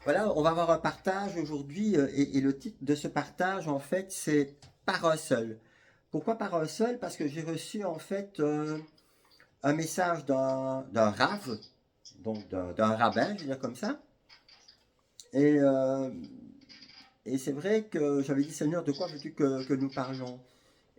Voilà, on va avoir un partage aujourd'hui et le titre de ce partage, en fait, c'est Par un seul. Pourquoi par un seul? Parce que j'ai reçu, en fait, un message d'un rave, donc d'un rabbin, je vais dire comme ça. Et, euh, et c'est vrai que j'avais dit, Seigneur, de quoi veux-tu que nous parlions?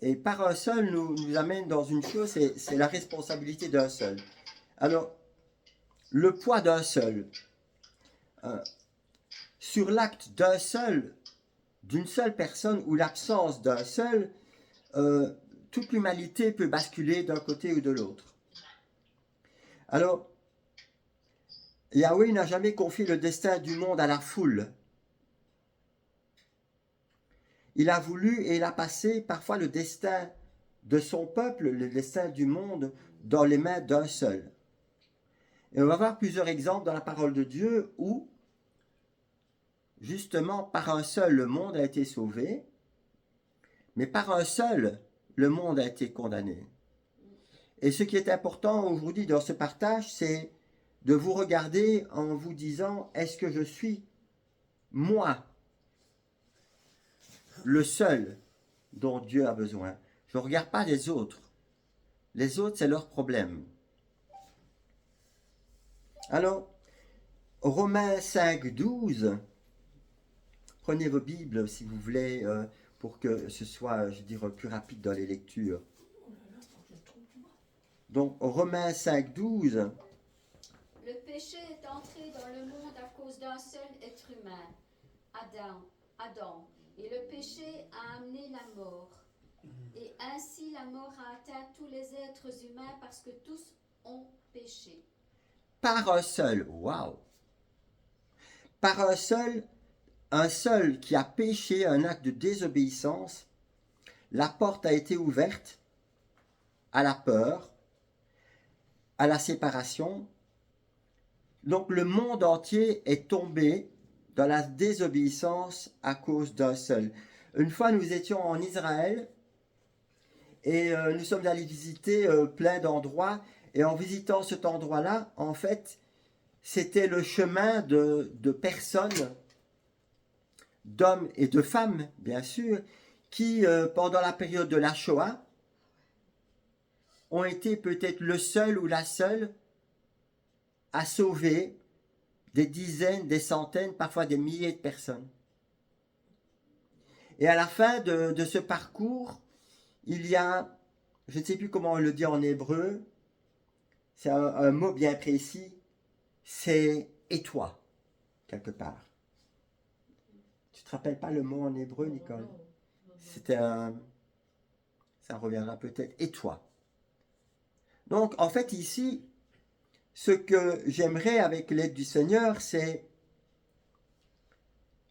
Et par un seul nous amène dans une chose, c'est la responsabilité d'un seul. Alors, le poids d'un seul. Euh, sur l'acte d'un seul, d'une seule personne ou l'absence d'un seul, euh, toute l'humanité peut basculer d'un côté ou de l'autre. Alors, Yahweh n'a jamais confié le destin du monde à la foule. Il a voulu et il a passé parfois le destin de son peuple, le destin du monde, dans les mains d'un seul. Et on va voir plusieurs exemples dans la parole de Dieu où, justement, par un seul, le monde a été sauvé, mais par un seul, le monde a été condamné. Et ce qui est important aujourd'hui dans ce partage, c'est de vous regarder en vous disant, est-ce que je suis, moi, le seul dont Dieu a besoin? Je ne regarde pas les autres. Les autres, c'est leur problème. Alors, Romains 5, 12, prenez vos Bibles si vous voulez, pour que ce soit, je dirais, plus rapide dans les lectures. Donc, Romains 5, 12. Le péché est entré dans le monde à cause d'un seul être humain, Adam. Et le péché a amené la mort. Et ainsi la mort a atteint tous les êtres humains parce que tous ont péché. Par waouh! Par un seul qui a péché, un acte de désobéissance, la porte a été ouverte à la peur, à la séparation. Donc le monde entier est tombé dans la désobéissance à cause d'un seul. Une fois, nous étions en Israël et nous sommes allés visiter plein d'endroits. Et en visitant cet endroit-là, en fait, c'était le chemin de personnes, d'hommes et de femmes, bien sûr, qui, pendant la période de la Shoah, ont été peut-être le seul ou la seule à sauver des dizaines, des centaines, parfois des milliers de personnes. Et à la fin de ce parcours, il y a, je ne sais plus comment on le dit en hébreu, c'est un mot bien précis, c'est et toi, quelque part. Tu te rappelles pas le mot en hébreu, Nicole? C'était un, ça reviendra peut-être, et toi. Donc, en fait, ici, ce que j'aimerais avec l'aide du Seigneur, c'est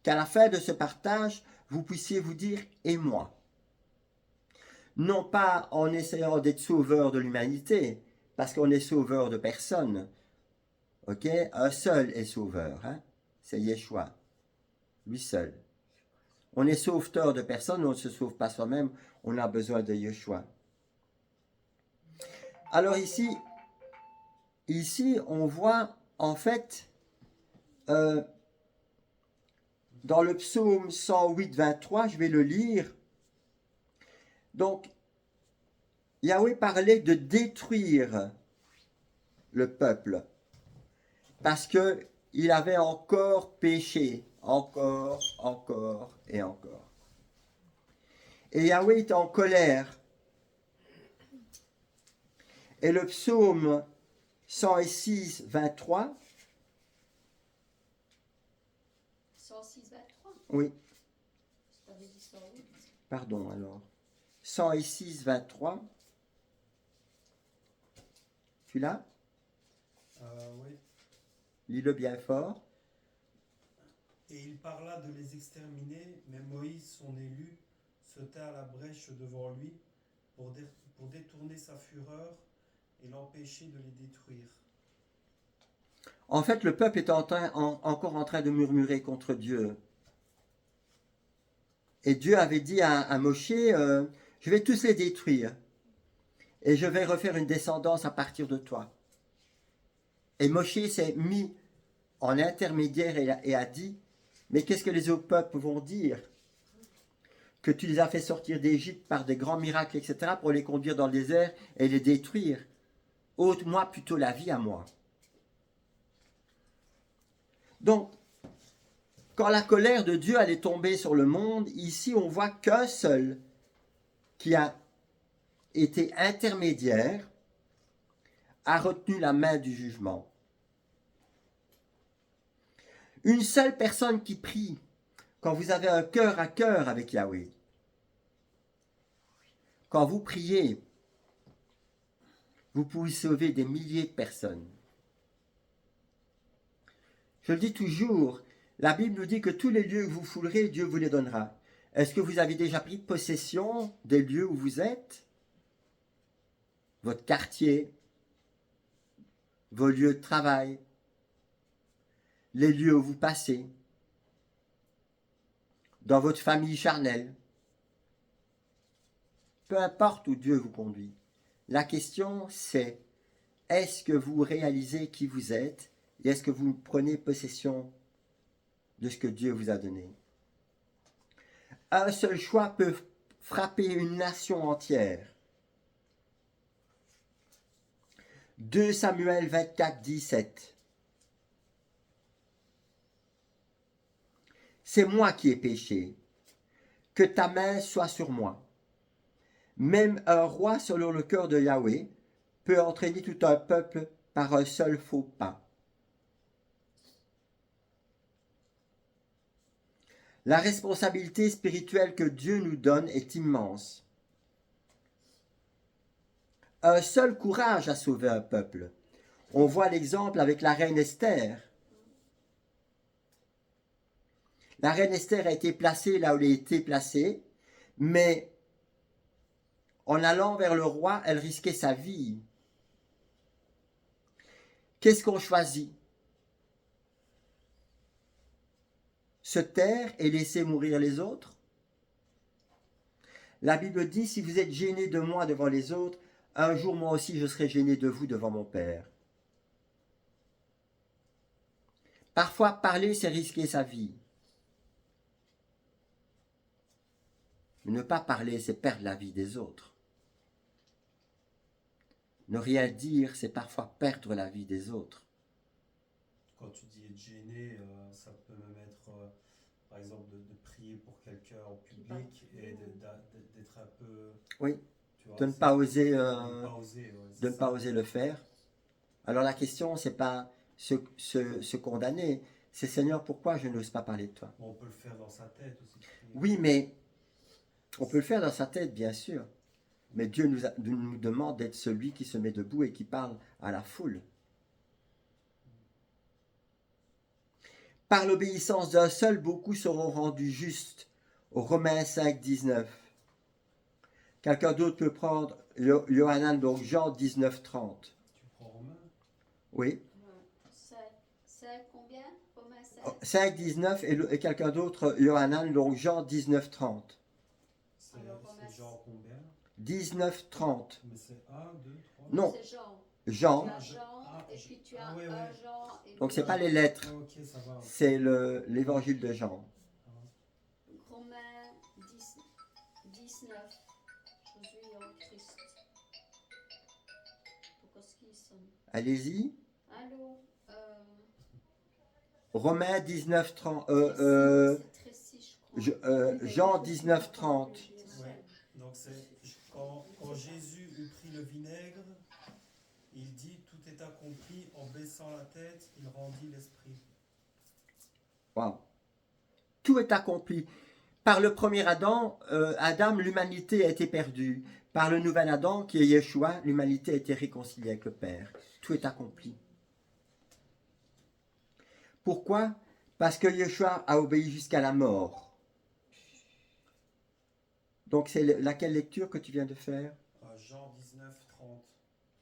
qu'à la fin de ce partage, vous puissiez vous dire et moi. Non pas en essayant d'être sauveur de l'humanité, parce qu'on est sauveur de personne. Ok? Un seul est sauveur, hein? C'est Yeshua, lui seul. On est sauveteur de personne, on ne se sauve pas soi-même, on a besoin de Yeshua. Alors ici on voit en fait euh, dans le psaume 108, 23, je vais le lire. Donc, Yahweh parlait de détruire le peuple parce que il avait encore péché, encore et encore. Et Yahweh était en colère. Et le psaume 106, 23. 106, 23. Oui, Je t'avais dit 108. pardon alors. 106, 23. Tu l'as? Oui. Lis-le bien fort. Et il parla de les exterminer, mais Moïse, son élu, se tint à la brèche devant lui pour détourner sa fureur et l'empêcher de les détruire. En fait, le peuple est encore en train de murmurer contre Dieu. Et Dieu avait dit à Moshe, je vais tous les détruire. Et je vais refaire une descendance à partir de toi. Et Moshe s'est mis en intermédiaire et a dit, mais qu'est-ce que les autres peuples vont dire? Que tu les as fait sortir d'Égypte par des grands miracles, etc., pour les conduire dans le désert et les détruire. Ôte-moi plutôt la vie à moi. Donc, quand la colère de Dieu allait tomber sur le monde, ici on voit qu'un seul qui a été intermédiaire a retenu la main du jugement. Une seule personne qui prie quand vous avez un cœur à cœur avec Yahweh. Quand vous priez, vous pouvez sauver des milliers de personnes. Je le dis toujours, la Bible nous dit que tous les lieux que vous foulerez, Dieu vous les donnera. Est-ce que vous avez déjà pris possession des lieux où vous êtes? Votre quartier, vos lieux de travail, les lieux où vous passez, dans votre famille charnelle. Peu importe où Dieu vous conduit. La question c'est, est-ce que vous réalisez qui vous êtes et est-ce que vous prenez possession de ce que Dieu vous a donné? Un seul choix peut frapper une nation entière. 2 Samuel 24, 17. C'est moi qui ai péché. Que ta main soit sur moi. Même un roi selon le cœur de Yahweh peut entraîner tout un peuple par un seul faux pas. La responsabilité spirituelle que Dieu nous donne est immense. Un seul courage a sauvé un peuple. On voit l'exemple avec la reine Esther. La reine Esther a été placée là où elle a été placée, mais en allant vers le roi, elle risquait sa vie. Qu'est-ce qu'on choisit? Se taire et laisser mourir les autres? La Bible dit, si vous êtes gênés de moi devant les autres, un jour moi aussi je serai gêné de vous devant mon Père. Parfois parler c'est risquer sa vie. Mais ne pas parler c'est perdre la vie des autres. Ne rien dire c'est parfois perdre la vie des autres. Quand tu dis être gêné, ça peut même être, par exemple, de prier pour quelqu'un en public et d'être un peu... Oui, Tu vois, de ne pas oser, de ne pas oser, ouais, de ne pas oser le faire. Alors la question, c'est pas se condamner, c'est Seigneur, pourquoi je n'ose pas parler de toi? Bon, on peut le faire dans sa tête aussi. Oui, mais on peut le faire dans sa tête, bien sûr. Mais Dieu nous demande d'être celui qui se met debout et qui parle à la foule. Par l'obéissance d'un seul, beaucoup seront rendus justes. Au Romains 5, 19. Quelqu'un d'autre peut prendre Yohanan, donc Jean 19, 30. Tu prends Romain? Oui. C'est combien? Romains 5. 5, 19 et quelqu'un d'autre, Yohanan, donc Jean 19, 30. C'est Jean combien? 19, 30. Mais c'est 1, 2, 3. Non. C'est Jean. Jean. Tu as Jean et puis tu as ouais, un ouais. Jean. Et Donc puis c'est pas les lettres, Ah, ok, ça va. c'est l'évangile de Jean. Romains 19. Jésus en Christ. Pourquoi est-ce qu'il sonne? Allez-y. Allô? Romains 19, 30. C'est Tracy, je crois. Jean 19, 30. Ouais. Donc c'est quand Jésus eut pris le vinaigre, il dit tout est accompli. En baissant la tête, il rendit l'esprit. Wow. Tout est accompli. Par le premier Adam, l'humanité a été perdue. Par le nouvel Adam, qui est Yeshua, l'humanité a été réconciliée avec le Père. Tout est accompli. Pourquoi? Parce que Yeshua a obéi jusqu'à la mort. Donc c'est laquelle lecture que tu viens de faire? Jean 19, 30.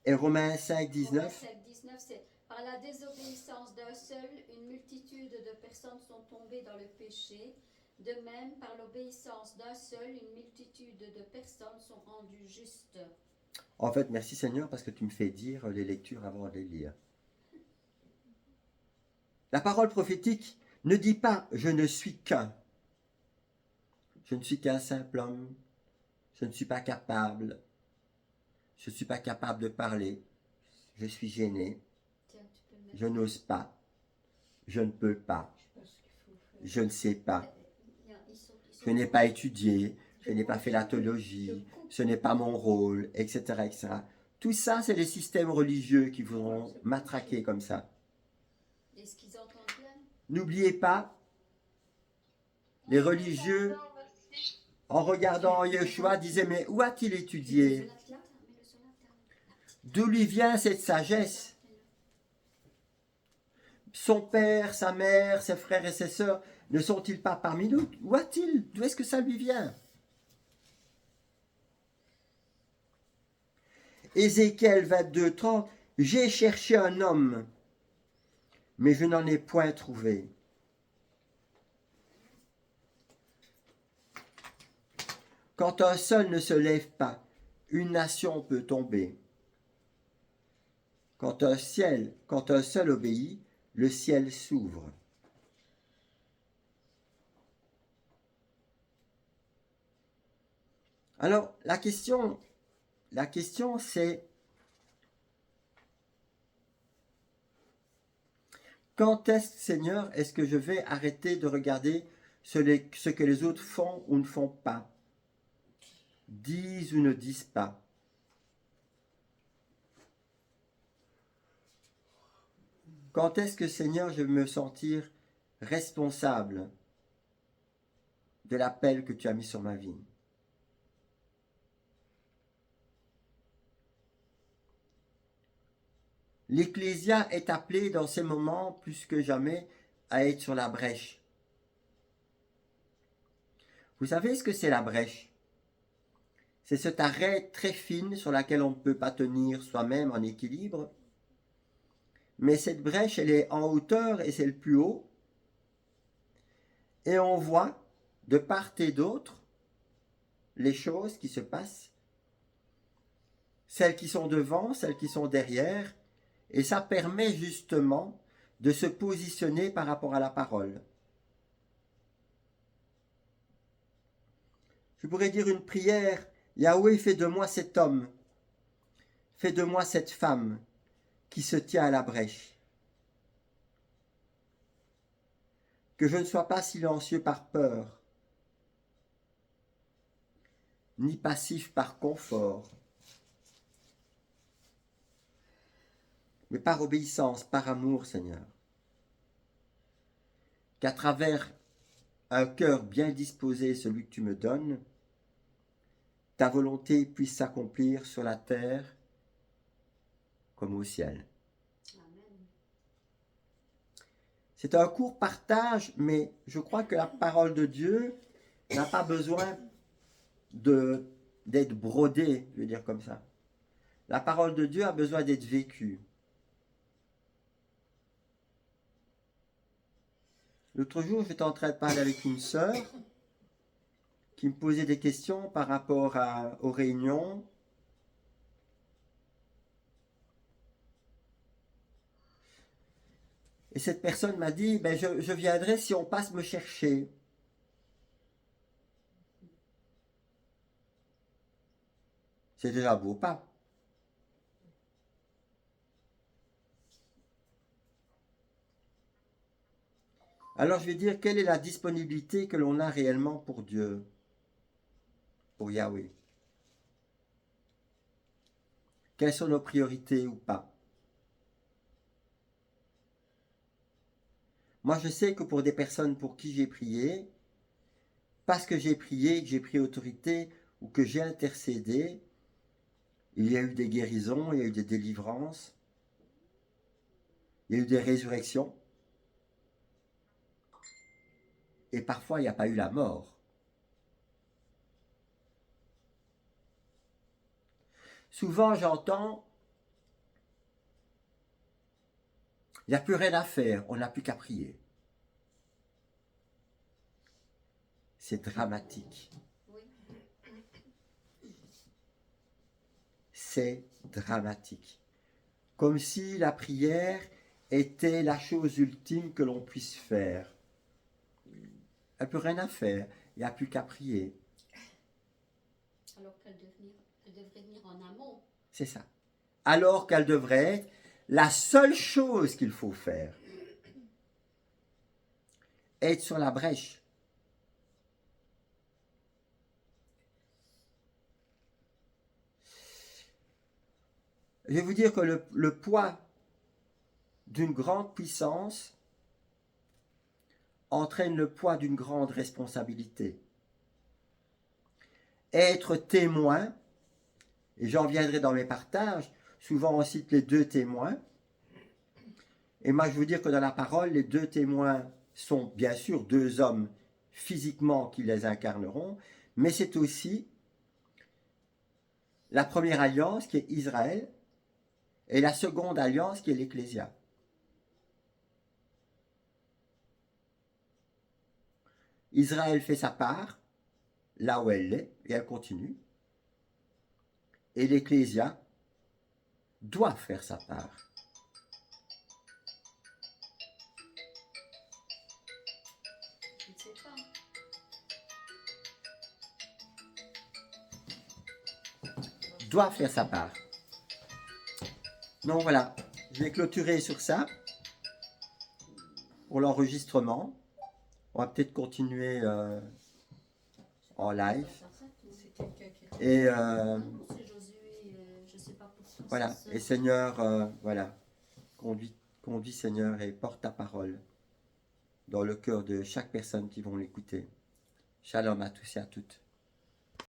Et Romains 5, 19. Romains 5, 19, c'est par la désobéissance d'un seul, une multitude de personnes sont tombées dans le péché. De même, par l'obéissance d'un seul, une multitude de personnes sont rendues justes. En fait, merci Seigneur parce que tu me fais dire les lectures avant de les lire. La parole prophétique ne dit pas « je ne suis qu'un ». Je ne suis qu'un simple homme. Je ne suis pas capable. Je ne suis pas capable de parler. Je suis gêné. Tiens, tu peux mettre. Je n'ose pas. Je ne peux pas. Je ne sais pas. Je n'ai pas étudié. Je n'ai pas fait la théologie. Ce n'est pas mon rôle, etc., etc. Tout ça, c'est les systèmes religieux qui vont matraquer comme ça. Est-ce qu'ils entendent bien? N'oubliez pas, les religieux, en regardant Yeshua, disaient « Mais où a-t-il étudié? D'où lui vient cette sagesse? Son père, sa mère, ses frères et ses sœurs ne sont-ils pas parmi nous? Où a-t-il? D'où est-ce que ça lui vient ?» Ézéchiel 22, 30, « J'ai cherché un homme, mais je n'en ai point trouvé. » Quand un seul ne se lève pas, une nation peut tomber. Quand un seul obéit, le ciel s'ouvre. Alors, la question c'est, quand est-ce, Seigneur, est-ce que je vais arrêter de regarder ce que les autres font ou ne font pas, disent ou ne disent pas? Quand est-ce que, Seigneur, je vais me sentir responsable de l'appel que tu as mis sur ma vie? L'Ecclésia est appelée dans ces moments plus que jamais à être sur la brèche. Vous savez ce que c'est la brèche? C'est cette arête très fine sur laquelle on ne peut pas tenir soi-même en équilibre. Mais cette brèche, elle est en hauteur et c'est le plus haut. Et on voit de part et d'autre les choses qui se passent. Celles qui sont devant, celles qui sont derrière. Et ça permet justement de se positionner par rapport à la parole. Je pourrais dire une prière. Yahweh, fais de moi cet homme. Fais de moi cette femme qui se tient à la brèche. Que je ne sois pas silencieux par peur, ni passif par confort, mais par obéissance, par amour, Seigneur. Qu'à travers un cœur bien disposé, celui que tu me donnes, ta volonté puisse s'accomplir sur la terre comme au ciel. Amen. C'est un court partage, mais je crois que la parole de Dieu n'a pas besoin d'être brodée, je veux dire comme ça. La parole de Dieu a besoin d'être vécue. L'autre jour, j'étais en train de parler avec une sœur qui me posait des questions par rapport aux réunions. Et cette personne m'a dit, ben je viendrai si on passe me chercher. C'est déjà beau pas. Alors je vais dire, quelle est la disponibilité que l'on a réellement pour Dieu, pour Yahweh? Quelles sont nos priorités ou pas? Moi, je sais que pour des personnes pour qui j'ai prié, parce que j'ai prié, que j'ai pris autorité ou que j'ai intercédé, il y a eu des guérisons, il y a eu des délivrances, il y a eu des résurrections. Et parfois, il n'y a pas eu la mort. Souvent, j'entends, il n'y a plus rien à faire, on n'a plus qu'à prier. C'est dramatique. Oui. C'est dramatique. Comme si la prière était la chose ultime que l'on puisse faire. Elle n'a plus rien à faire, il n'y a plus qu'à prier. Alors qu'elle devrait venir en amont. C'est ça. Alors qu'elle devrait être la seule chose qu'il faut faire. Être sur la brèche. Je vais vous dire que le poids d'une grande puissance entraîne le poids d'une grande responsabilité. Être témoin, et j'en viendrai dans mes partages, souvent on cite les deux témoins, et moi je veux dire que dans la parole, les deux témoins sont bien sûr deux hommes physiquement qui les incarneront, mais c'est aussi la première alliance qui est Israël, et la seconde alliance qui est l'Ecclésia. Israël fait sa part, là où elle est, et elle continue. Et l'Ecclésia doit faire sa part. Je ne sais pas. Doit faire sa part. Donc voilà, je vais clôturer sur ça pour l'enregistrement. On va peut-être continuer en live. C'est quelqu'un qui est... Et Non, c'est Josué, je ne sais pas pourquoi. voilà, c'est ça. et Seigneur, voilà, conduis Seigneur et porte ta parole dans le cœur de chaque personne qui vont l'écouter. Shalom à tous et à toutes.